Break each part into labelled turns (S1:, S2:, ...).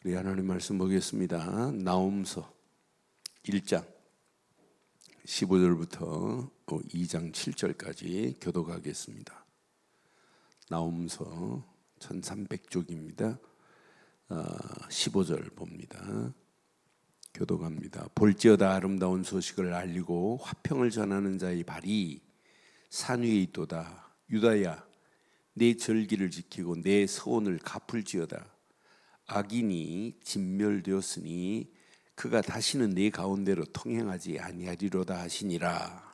S1: 우리 하나님 말씀 보겠습니다. 나홈서 1장 15절부터 2장 7절까지 교독하겠습니다. 나홈서 1300쪽입니다. 15절 봅니다. 교독합니다. 볼지어다 아름다운 소식을 알리고 화평을 전하는 자의 발이 산 위에 있도다. 유다야, 내 절기를 지키고 내 서원을 갚을지어다. 악인이 진멸되었으니 그가 다시는 네 가운데로 통행하지 아니하리로다 하시니라.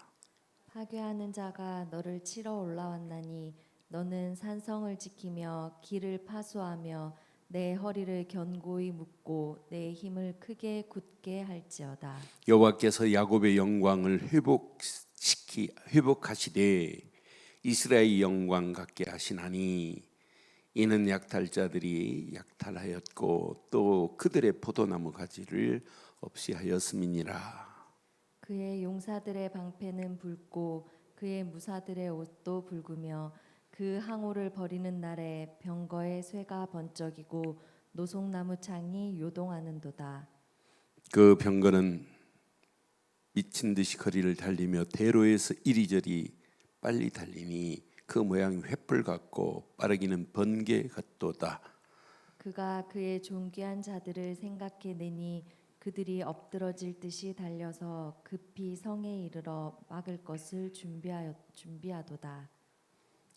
S2: 파괴하는 자가 너를 치러 올라왔나니 너는 산성을 지키며 길을 파수하며 내 허리를 견고히 묶고 내 힘을 크게 굳게 할지어다.
S1: 여호와께서 야곱의 영광을 회복하시되 이스라엘의 영광 같게 하시나니 이는 약탈자들이 약탈하였고 또 그들의 포도나무 가지를 없이 하였음이니라.
S2: 그의 용사들의 방패는 붉고 그의 무사들의 옷도 붉으며 그 항우를 버리는 날에 병거의 쇠가 번쩍이고 노송나무 창이 요동하는도다.
S1: 그 병거는 미친 듯이 거리를 달리며 대로에서 이리저리 빨리 달리니 그 모양이 횃불 같고 빠르기는 번개 같도다.
S2: 그가 그의 존귀한 자들을 생각해내니 그들이 엎드러질 듯이 달려서 급히 성에 이르러 막을 것을 준비하도다.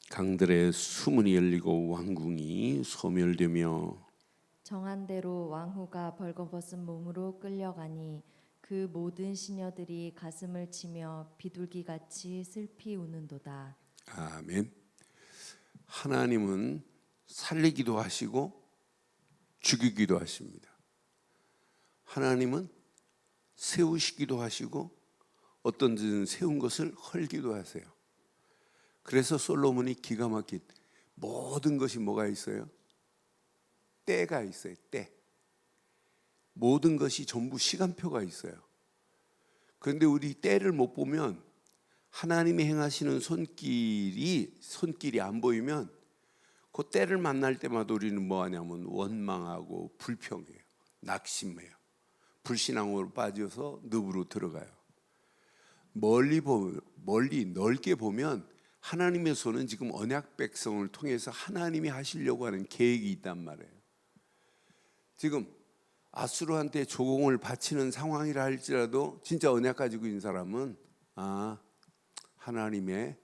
S1: 강들의 수문이 열리고 왕궁이 소멸되며
S2: 정한 대로 왕후가 벌거벗은 몸으로 끌려가니 그 모든 시녀들이 가슴을 치며 비둘기같이 슬피 우는도다.
S1: 아멘. 하나님은 살리기도 하시고 죽이기도 하십니다. 하나님은 세우시기도 하시고 어떤 데는 세운 것을 헐기도 하세요. 그래서 솔로몬이 기가 막힌 모든 것이 뭐가 있어요? 때가 있어요. 때. 모든 것이 전부 시간표가 있어요. 그런데 우리 때를 못 보면 하나님이 행하시는 손길이 안 보이면 그 때를 만날 때마다 우리는 뭐 하냐면 원망하고 불평해요. 낙심해요. 불신앙으로 빠져서 늪으로 들어가요. 멀리 넓게 보면 하나님의 손은 지금 언약 백성을 통해서 하나님이 하시려고 하는 계획이 있단 말이에요. 지금 아수르한테 조공을 바치는 상황이라 할지라도 진짜 언약 가지고 있는 사람은 하나님의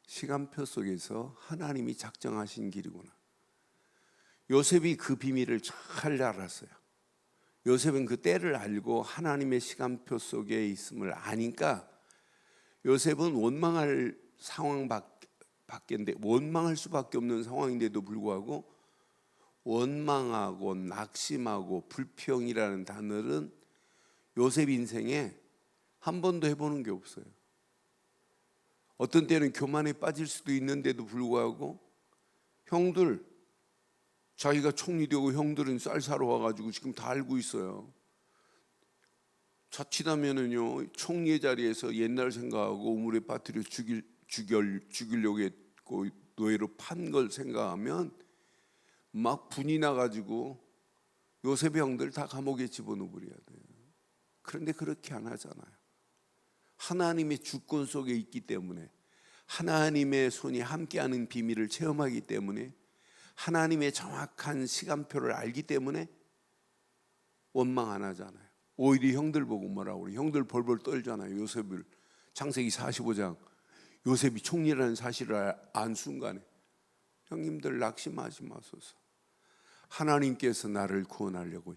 S1: 시간표 속에서 하나님이 작정하신 길이구나. 요셉이 그 비밀을 잘 알았어요. 요셉은 그 때를 알고 하나님의 시간표 속에 있음을 아니까 요셉은 원망할 상황 밖인데 원망할 수밖에 없는 상황인데도 불구하고 원망하고 낙심하고 불평이라는 단어는 요셉 인생에 한 번도 해보는 게 없어요. 어떤 때는 교만에 빠질 수도 있는데도 불구하고 형들, 자기가 총리 되고 형들은 쌀 사러 와가지고 지금 다 알고 있어요. 자칫하면은요 총리의 자리에서 옛날 생각하고 우물에 빠뜨려 죽이려고 했고 노예로 판 걸 생각하면 막 분이 나가지고 요셉의 형들 다 감옥에 집어넣어버려야 돼요. 그런데 그렇게 안 하잖아요. 하나님의 주권 속에 있기 때문에 하나님의 손이 함께하는 비밀을 체험하기 때문에 하나님의 정확한 시간표를 알기 때문에 원망 안 하잖아요. 오히려 형들 보고 뭐라고 그래. 형들 벌벌 떨잖아요. 요셉을 창세기 45장 요셉이 총리라는 사실을 안 순간에 형님들 낙심하지 마소서. 하나님께서 나를 구원하려고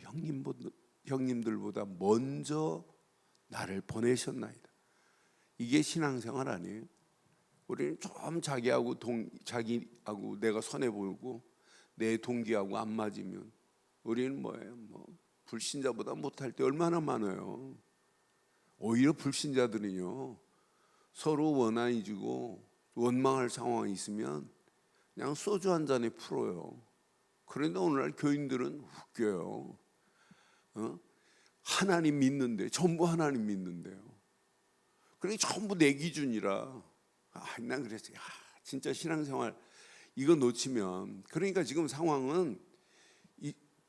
S1: 형님들보다 먼저 나를 보내셨나이다. 이게 신앙생활 아니에요? 우리는 좀 자기하고 내가 손해 보고 내 동기하고 안 맞으면 우리는 뭐예요? 불신자보다 못할 때 얼마나 많아요. 오히려 불신자들은요 서로 원한이 지고 원망할 상황이 있으면 그냥 소주 한 잔에 풀어요. 그런데 오늘날 교인들은 웃겨요. 하나님 믿는데 전부 하나님 믿는데요. 그러니까 전부 내 기준이라 난 그랬어요. 진짜 신앙생활 이거 놓치면 그러니까 지금 상황은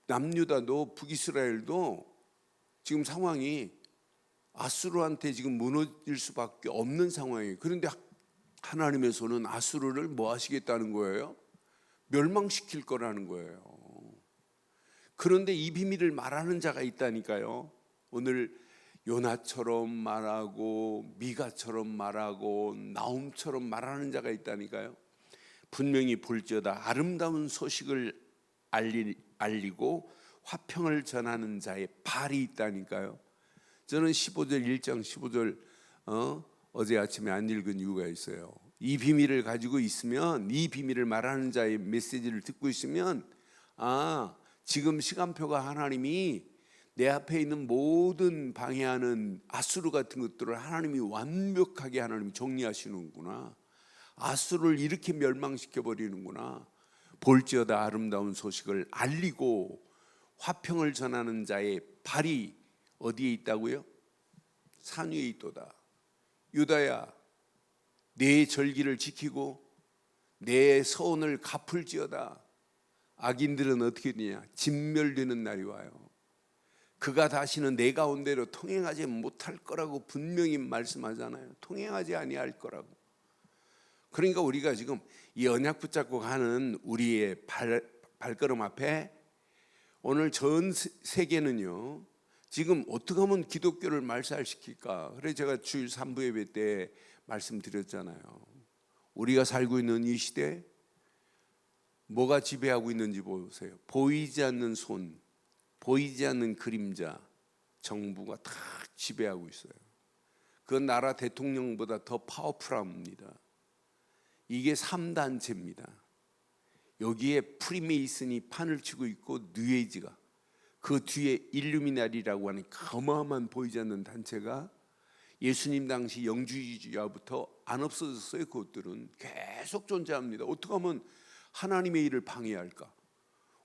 S1: 남유다도 북이스라엘도 지금 상황이 아수르한테 지금 무너질 수밖에 없는 상황이에요. 그런데 하나님의 손은 아수르를 뭐 하시겠다는 거예요? 멸망시킬 거라는 거예요. 그런데 이 비밀을 말하는 자가 있다니까요. 오늘 요나처럼 말하고 미가처럼 말하고 나움처럼 말하는 자가 있다니까요. 분명히 볼지어다 아름다운 소식을 알리고 화평을 전하는 자의 발이 있다니까요. 저는 15절 1장 15절 어제 아침에 안 읽은 이유가 있어요. 이 비밀을 가지고 있으면, 이 비밀을 말하는 자의 메시지를 듣고 있으면, 지금 시간표가 하나님이 내 앞에 있는 모든 방해하는 아수르 같은 것들을 하나님이 완벽하게 하나님이 정리하시는구나. 아수르를 이렇게 멸망시켜 버리는구나. 볼지어다 아름다운 소식을 알리고 화평을 전하는 자의 발이 어디에 있다고요? 산 위에 있도다. 유다야, 내 절기를 지키고 내 서원을 갚을지어다. 악인들은 어떻게 되냐? 진멸되는 날이 와요. 그가 다시는 내 가운데로 통행하지 못할 거라고 분명히 말씀하잖아요. 통행하지 아니할 거라고. 그러니까 우리가 지금 이 언약 붙잡고 가는 우리의 발걸음 앞에 오늘 전 세계는요, 지금 어떻게 하면 기독교를 말살시킬까? 그래서 제가 주일 3부 예배 때 말씀드렸잖아요. 우리가 살고 있는 이 시대 뭐가 지배하고 있는지 보세요. 보이지 않는 손, 보이지 않는 그림자, 정부가 다 지배하고 있어요. 그 나라 대통령보다 더 파워풀합니다. 이게 3단체입니다. 여기에 프리메이슨이 판을 치고 있고 뉴에이지가, 그 뒤에 일루미나리라고 하는 어마어마한 보이지 않는 단체가 예수님 당시 영주주의자부터 안 없어졌어요. 그것들은 계속 존재합니다. 어떻게 하면 하나님의 일을 방해할까?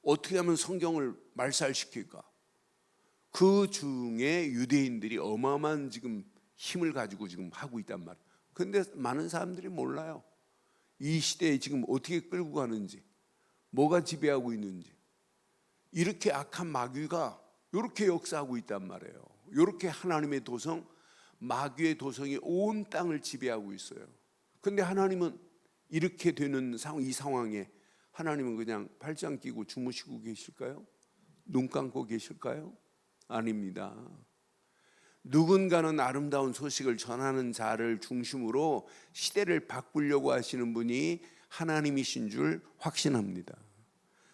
S1: 어떻게 하면 성경을 말살시킬까? 그 중에 유대인들이 어마어마한 지금 힘을 가지고 지금 하고 있단 말이에요. 그런데 많은 사람들이 몰라요. 이 시대에 지금 어떻게 끌고 가는지, 뭐가 지배하고 있는지. 이렇게 악한 마귀가 이렇게 역사하고 있단 말이에요. 이렇게 하나님의 도성, 마귀의 도성이 온 땅을 지배하고 있어요. 그런데 하나님은 이렇게 되는 이 상황에 하나님은 그냥 팔짱 끼고 주무시고 계실까요? 눈 감고 계실까요? 아닙니다. 누군가는 아름다운 소식을 전하는 자를 중심으로 시대를 바꾸려고 하시는 분이 하나님이신 줄 확신합니다.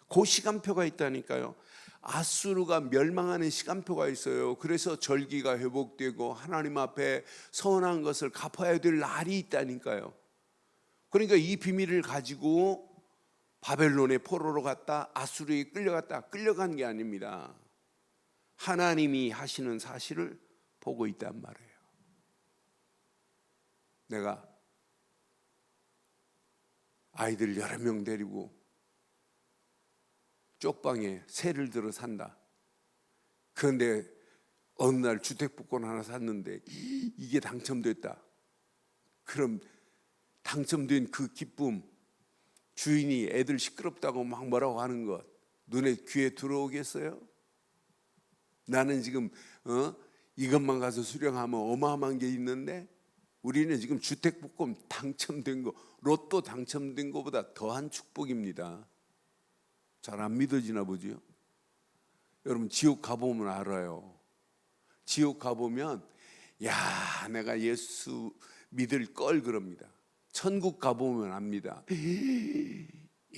S1: 그 시간표가 있다니까요. 아수르가 멸망하는 시간표가 있어요. 그래서 절기가 회복되고 하나님 앞에 서운한 것을 갚아야 될 날이 있다니까요. 그러니까 이 비밀을 가지고 바벨론의 포로로 갔다 아수르에 끌려간 게 아닙니다. 하나님이 하시는 사실을 보고 있단 말이에요. 내가 아이들 여러 명 데리고 쪽방에 새를 들어 산다. 그런데 어느 날 주택복권 하나 샀는데 이게 당첨됐다. 그럼 당첨된 그 기쁨, 주인이 애들 시끄럽다고 막 뭐라고 하는 것 눈에 귀에 들어오겠어요? 나는 지금 이것만 가서 수령하면 어마어마한 게 있는데, 우리는 지금 주택복권 당첨된 거, 로또 당첨된 것보다 더한 축복입니다. 잘 안 믿어지나 보지요? 여러분 지옥 가보면 알아요. 지옥 가보면 야, 내가 예수 믿을 걸 그럽니다. 천국 가보면 압니다.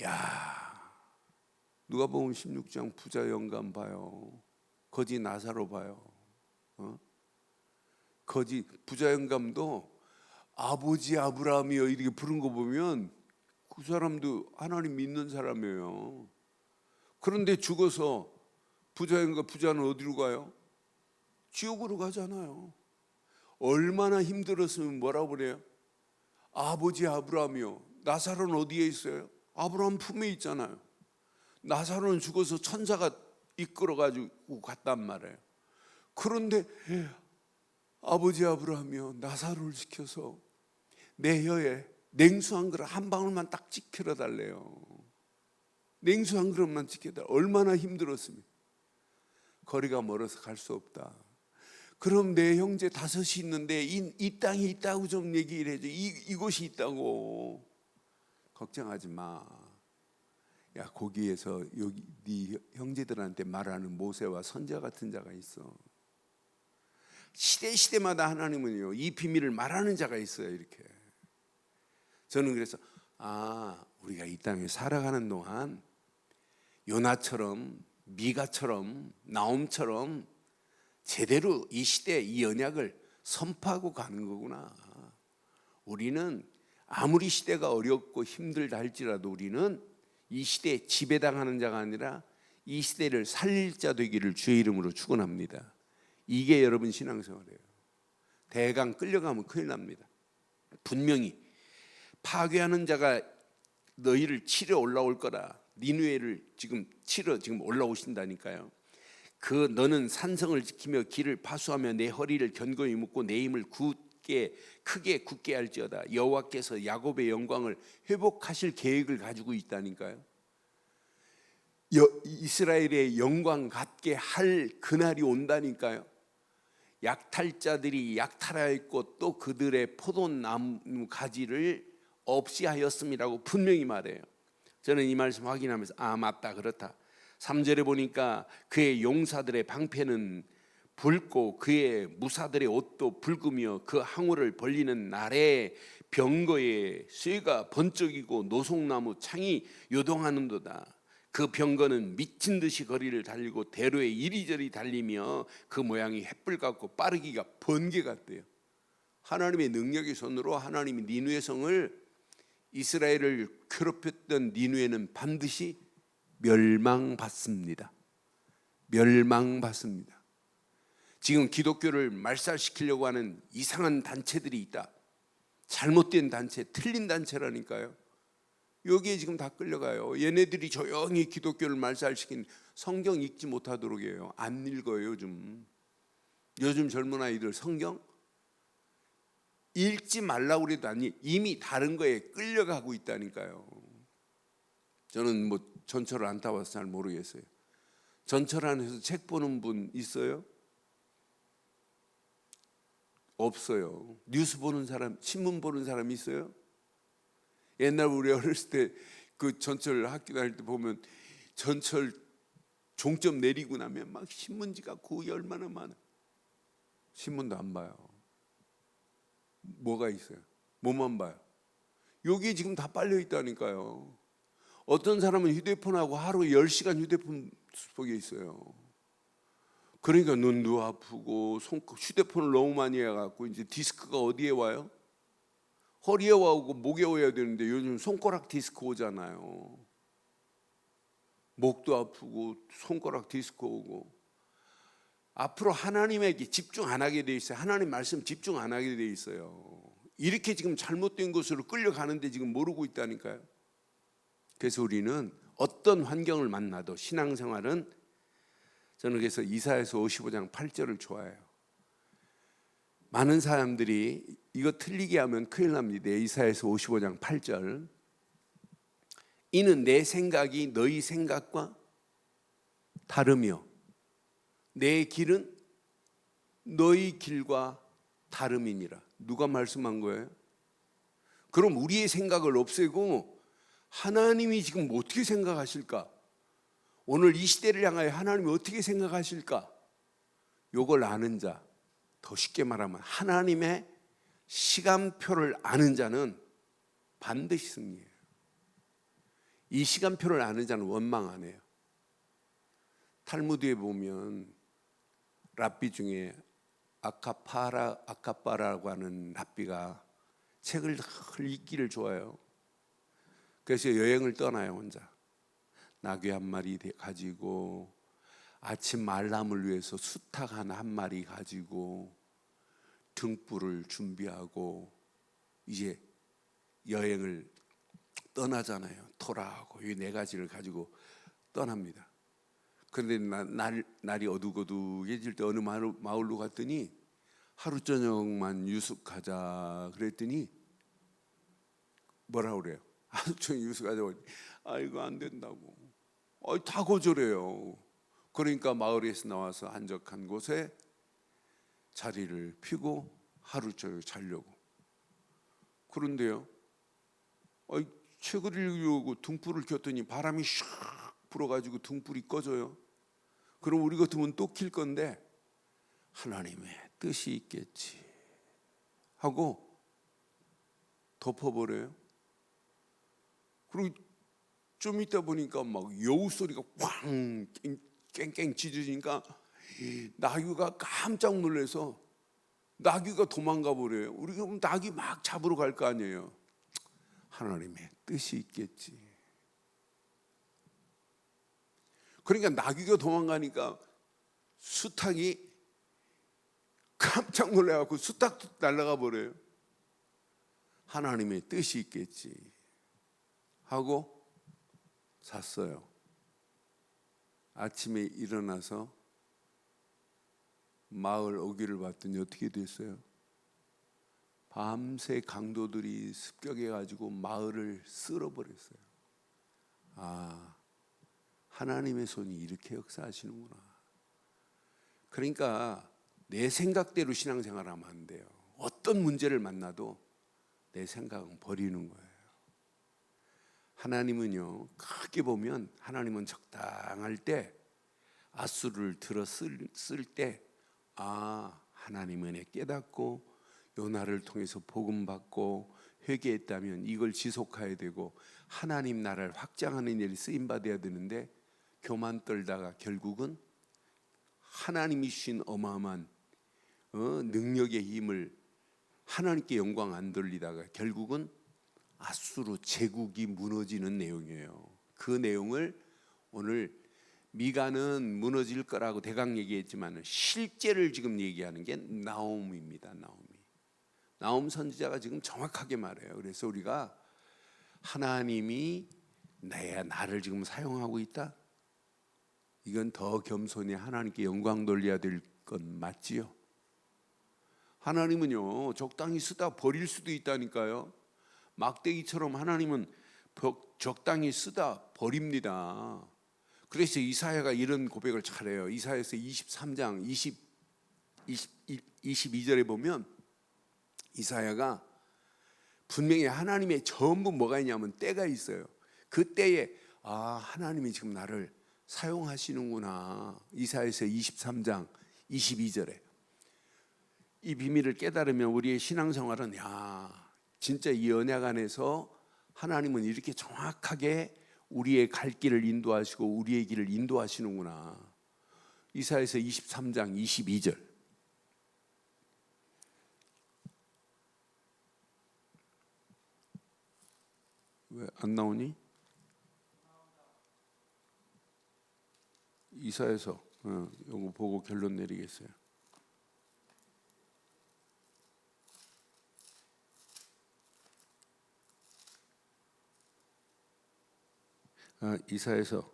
S1: 야, 누가복음 16장 부자 영감 봐요. 거지 나사로 봐요. 거지 부자 영감도 아버지 아브라함이여 이렇게 부른 거 보면 그 사람도 하나님 믿는 사람이에요. 그런데 죽어서 부자는 어디로 가요? 지옥으로 가잖아요. 얼마나 힘들었으면 뭐라고 그래요? 아버지 아브라함이요. 나사로는 어디에 있어요? 아브라함 품에 있잖아요. 나사로는 죽어서 천사가 이끌어가지고 갔단 말이에요. 그런데 아버지 아브라함이요, 나사로를 시켜서 내 혀에 냉수 한 그릇 한 방울만 딱 지켜달래요. 냉수 한 그릇만 지켜달래. 얼마나 힘들었습니까? 거리가 멀어서 갈 수 없다. 그럼 내 형제 5이 있는데 이 땅이 있다고 좀 얘기를 해줘. 이곳이 있다고. 걱정하지 마. 야, 거기에서 여기 네 형제들한테 말하는 모세와 선지자 같은 자가 있어. 시대마다 하나님은요, 이 비밀을 말하는 자가 있어요. 이렇게. 저는 그래서 우리가 이 땅에 살아가는 동안 요나처럼, 미가처럼, 나옴처럼 제대로 이 시대 이 언약을 선포하고 가는 거구나. 우리는 아무리 시대가 어렵고 힘들다 할지라도 우리는 이 시대에 지배당하는 자가 아니라 이 시대를 살릴 자 되기를 주의 이름으로 축원합니다. 이게 여러분 신앙생활이에요. 대강 끌려가면 큰일 납니다. 분명히 파괴하는 자가 너희를 치러 올라올 거라. 니느웨를 지금 올라오신다니까요. 너는 산성을 지키며 길을 파수하며 내 허리를 견고히 묶고 내 힘을 크게 굳게 할지어다. 여호와께서 야곱의 영광을 회복하실 계획을 가지고 있다니까요. 이스라엘의 영광 같게 할 그날이 온다니까요. 약탈자들이 약탈하였고 또 그들의 포도나무 가지를 없이 하였음이라고 분명히 말해요. 저는 이 말씀 확인하면서 맞다, 그렇다. 3절에 보니까 그의 용사들의 방패는 붉고 그의 무사들의 옷도 붉으며 그 항우를 벌리는 날에 병거에 쇠가 번쩍이고 노송나무 창이 요동하는도다. 그 병거는 미친 듯이 거리를 달리고 대로에 이리저리 달리며 그 모양이 횃불 같고 빠르기가 번개 같대요. 하나님의 능력의 손으로 하나님이 니느웨 성을, 이스라엘을 괴롭혔던 니느웨는 반드시 멸망받습니다. 멸망받습니다. 지금 기독교를 말살시키려고 하는 이상한 단체들이 있다. 잘못된 단체, 틀린 단체라니까요. 여기에 지금 다 끌려가요. 얘네들이 조용히 기독교를 말살시킨, 성경 읽지 못하도록 해요. 안 읽어요. 요즘 젊은 아이들 성경 읽지 말라고 그래도 아니, 이미 다른 거에 끌려가고 있다니까요. 저는 전철을 안 타봐서 잘 모르겠어요. 전철 안에서 책 보는 분 있어요? 없어요. 뉴스 보는 사람, 신문 보는 사람 있어요? 옛날 우리 어렸을 때 그 전철 학교 다닐 때 보면 전철 종점 내리고 나면 막 신문지가 거기 얼마나 많아. 신문도 안 봐요. 뭐가 있어요? 뭐만 봐요? 여기 지금 다 빨려 있다니까요. 어떤 사람은 휴대폰하고 하루 10시간 휴대폰 속에 있어요. 그러니까 눈도 아프고 휴대폰을 너무 많이 해갖고 이제 디스크가 어디에 와요? 허리에 와고 목에 와야 되는데 요즘 손가락 디스크 오잖아요. 목도 아프고 손가락 디스크 오고. 앞으로 하나님에게 집중 안 하게 돼 있어요. 하나님 말씀 집중 안 하게 돼 있어요. 이렇게 지금 잘못된 것으로 끌려가는데 지금 모르고 있다니까요. 그래서 우리는 어떤 환경을 만나도 신앙생활은, 저는 그래서 이사야서 55장 8절을 좋아해요. 많은 사람들이 이거 틀리게 하면 큰일 납니다. 이사야서 55장 8절. 이는 내 생각이 너희 생각과 다르며 내 길은 너희 길과 다름이니라. 누가 말씀한 거예요? 그럼 우리의 생각을 없애고 하나님이 지금 어떻게 생각하실까? 오늘 이 시대를 향하여 하나님이 어떻게 생각하실까? 요걸 아는 자, 더 쉽게 말하면 하나님의 시간표를 아는 자는 반드시 승리해요. 이 시간표를 아는 자는 원망 안 해요. 탈무드에 보면 랍비 중에 아카빠라고 하는 랍비가 책을 읽기를 좋아해요. 그래서 여행을 떠나요. 혼자 나귀 한 마리 가지고 아침 알람을 위해서 수탉 한 마리 가지고 등불을 준비하고 이제 여행을 떠나잖아요. 토라하고 이 4가지를 가지고 떠납니다. 그런데 날이 어둑어둑해질 때 어느 마을로 갔더니 하루 저녁만 유숙하자 그랬더니 뭐라 그래요? 하루 종일 유숙하자고. 이거 안 된다고. 다 거절해요. 그러니까 마을에서 나와서 한적한 곳에 자리를 피고 하루 종일 자려고. 그런데요, 책을 읽으려고 등불을 켰더니 바람이 샥 불어가지고 등불이 꺼져요. 그럼 우리 같으면 또 킬 건데 하나님의 뜻이 있겠지 하고 덮어버려요. 그리고 좀 있다 보니까 막 여우 소리가 꽝 깽깽 짖으니까 나귀가 깜짝 놀라서 나귀가 도망가 버려요. 우리 그럼 나귀 막 잡으러 갈 거 아니에요. 하나님의 뜻이 있겠지. 그러니까 나귀가 도망가니까 수탉이 깜짝 놀라갖고 수탉도 날아가 버려요. 하나님의 뜻이 있겠지 하고 잤어요. 아침에 일어나서 마을 오기를 봤더니 어떻게 됐어요? 밤새 강도들이 습격해가지고 마을을 쓸어버렸어요. 아, 하나님의 손이 이렇게 역사하시는구나. 그러니까 내 생각대로 신앙생활하면 안 돼요. 어떤 문제를 만나도 내 생각은 버리는 거예요. 하나님은요, 크게 보면 하나님은 적당할 때 아수를 들어 쓸 때 하나님 은혜 깨닫고 요나를 통해서 복음 받고 회개했다면 이걸 지속해야 되고 하나님 나라를 확장하는 일이 쓰임 받아야 되는데 교만 떨다가 결국은 하나님이 주신 어마어마한 능력의 힘을 하나님께 영광 안 돌리다가 결국은 아수르 제국이 무너지는 내용이에요. 그 내용을 오늘 미가는 무너질 거라고 대강 얘기했지만 실제를 지금 얘기하는 게 나홈입니다. 나홈 선지자가 지금 정확하게 말해요. 그래서 우리가 하나님이 나를 지금 사용하고 있다? 이건 더 겸손히 하나님께 영광 돌려야 될 건 맞지요? 하나님은요, 적당히 쓰다 버릴 수도 있다니까요. 막대기처럼 하나님은 적당히 쓰다 버립니다. 그래서 이사야가 이런 고백을 잘해요. 이사야서 23장 22절에 보면 이사야가 분명히 하나님의 전부 뭐가 있냐면 때가 있어요. 그 때에 하나님이 지금 나를 사용하시는구나. 이사야서 23장 22절에 이 비밀을 깨달으면 우리의 신앙생활은 진짜 이 언약 안에서 하나님은 이렇게 정확하게 우리의 갈 길을 인도하시고 우리의 길을 인도하시는구나. 이사야서 23장 22절. 왜 안 나오니? 이사야서 이거 보고 결론 내리겠어요. 이사야서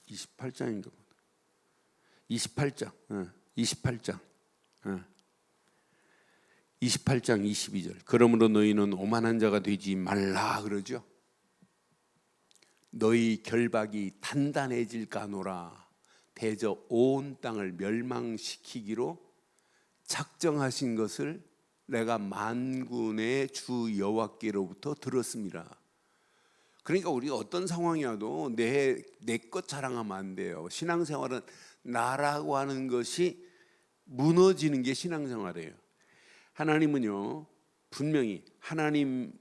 S1: 28장인가 보다. 28장 22절. 그러므로 너희는 오만한 자가 되지 말라 그러죠. 너희 결박이 단단해질까노라. 대저 온 땅을 멸망시키기로 작정하신 것을 내가 만군의 주 여호와께로부터 들었습니다. 그러니까 우리가 어떤 상황이어도 내 것 자랑하면 안 돼요. 신앙생활은 나라고 하는 것이 무너지는 게 신앙생활이에요. 하나님은요, 분명히 하나님은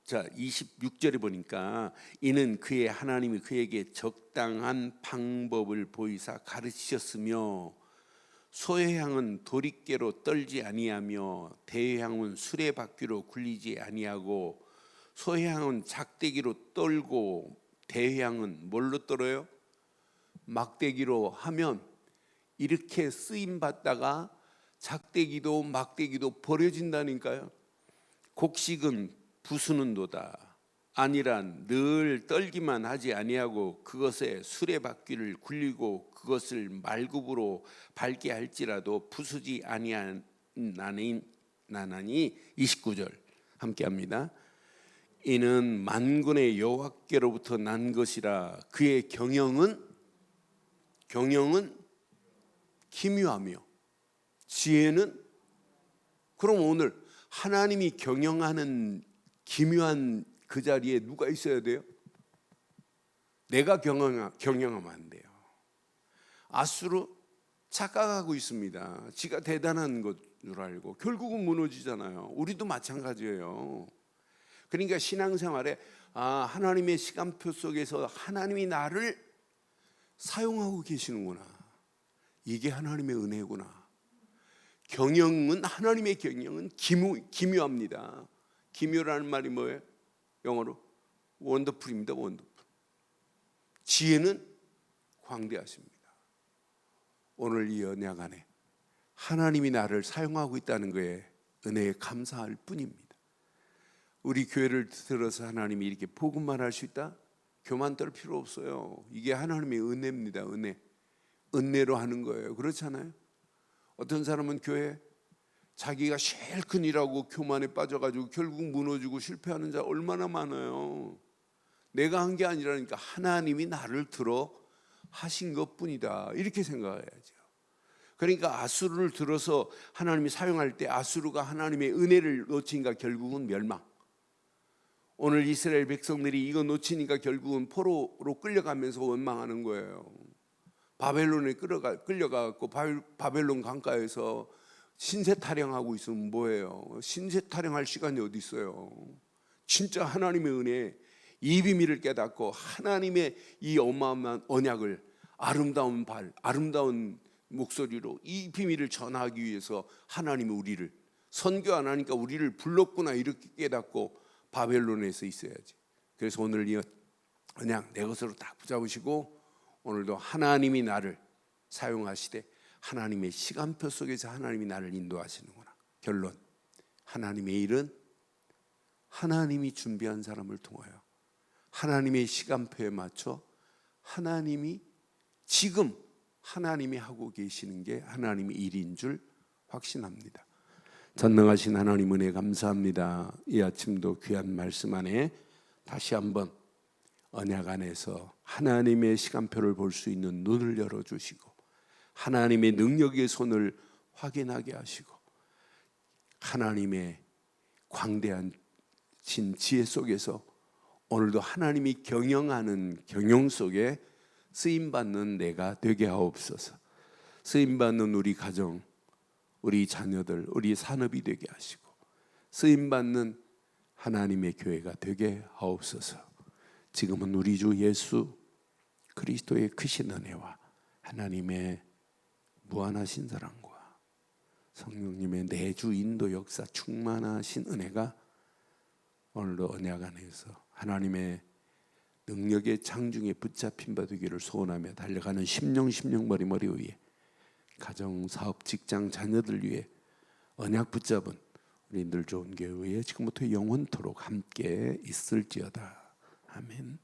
S1: 26절에 보니까 이는 그의 하나님이 그에게 적당한 방법을 보이사 가르치셨으며 소해향은 도리깨로 떨지 아니하며 대해향은 수레바퀴로 굴리지 아니하고 소해향은 작대기로 떨고 대해향은 뭘로 떨어요? 막대기로 하면 이렇게 쓰임 받다가 작대기도 막대기도 버려진다니까요. 곡식은 부수는도다. 아니란 늘 떨기만 하지 아니하고 그것에 수레바퀴를 굴리고 그것을 말굽으로 밟게 할지라도 부수지 아니하나니. 29절 함께합니다. 이는 만군의 여호와께로부터 난 것이라. 그의 경영은 기묘하며 지혜는. 그럼 오늘 하나님이 경영하는 기묘한 그 자리에 누가 있어야 돼요? 내가 경영하면 안 돼요. 아수르 착각하고 있습니다. 지가 대단한 것 줄 알고 결국은 무너지잖아요. 우리도 마찬가지예요. 그러니까 신앙생활에 하나님의 시간표 속에서 하나님이 나를 사용하고 계시는구나. 이게 하나님의 은혜구나. 하나님의 경영은 기묘합니다. 기묘라는 말이 뭐예요? 영어로 원더풀입니다. 원더풀. 지혜는 광대하십니다. 오늘 이 언약 안에 하나님이 나를 사용하고 있다는 거에 은혜에 감사할 뿐입니다. 우리 교회를 들어서 하나님이 이렇게 복음만 할 수 있다? 교만 떨 필요 없어요. 이게 하나님의 은혜입니다. 은혜로 하는 거예요. 그렇잖아요. 어떤 사람은 교회 자기가 제일 큰 일하고 교만에 빠져가지고 결국 무너지고 실패하는 자 얼마나 많아요. 내가 한 게 아니라니까 하나님이 나를 들어 하신 것뿐이다. 이렇게 생각해야죠. 그러니까 아수르를 들어서 하나님이 사용할 때 아수르가 하나님의 은혜를 놓치니까 결국은 멸망. 오늘 이스라엘 백성들이 이거 놓치니까 결국은 포로로 끌려가면서 원망하는 거예요. 바벨론에 끌려가고 바벨론 강가에서 신세 타령하고 있으면 뭐예요? 신세 타령할 시간이 어디 있어요? 진짜 하나님의 은혜, 이 비밀을 깨닫고 하나님의 이 어마어마한 언약을 아름다운 목소리로 이 비밀을 전하기 위해서 하나님이 우리를 선교 안 하니까 우리를 불렀구나 이렇게 깨닫고 바벨론에서 있어야지. 그래서 오늘 이 언약 내 것으로 딱 붙잡으시고 오늘도 하나님이 나를 사용하시되 하나님의 시간표 속에서 하나님이 나를 인도하시는구나. 결론, 하나님의 일은 하나님이 준비한 사람을 통하여 하나님의 시간표에 맞춰 하나님이 지금 하나님이 하고 계시는 게 하나님의 일인 줄 확신합니다. 전능하신 하나님 은혜 감사합니다. 이 아침도 귀한 말씀 안에 다시 한번 언약 안에서 하나님의 시간표를 볼 수 있는 눈을 열어주시고 하나님의 능력의 손을 확인하게 하시고 하나님의 광대한 지혜 속에서 오늘도 하나님이 경영하는 경영 속에 쓰임받는 내가 되게 하옵소서. 쓰임받는 우리 가정, 우리 자녀들, 우리 산업이 되게 하시고 쓰임받는 하나님의 교회가 되게 하옵소서. 지금은 우리 주 예수 그리스도의 크신 은혜와 하나님의 무한하신 사랑과 성령님의 내주 인도 역사 충만하신 은혜가 오늘도 언약 안에서 하나님의 능력의 장중에 붙잡힌 바 되기를 소원하며 달려가는 심령 머리 위에 가정, 사업, 직장, 자녀들 위해 언약 붙잡은 우리 늘 좋은 교회에 지금부터 영원토록 함께 있을지어다. 아멘.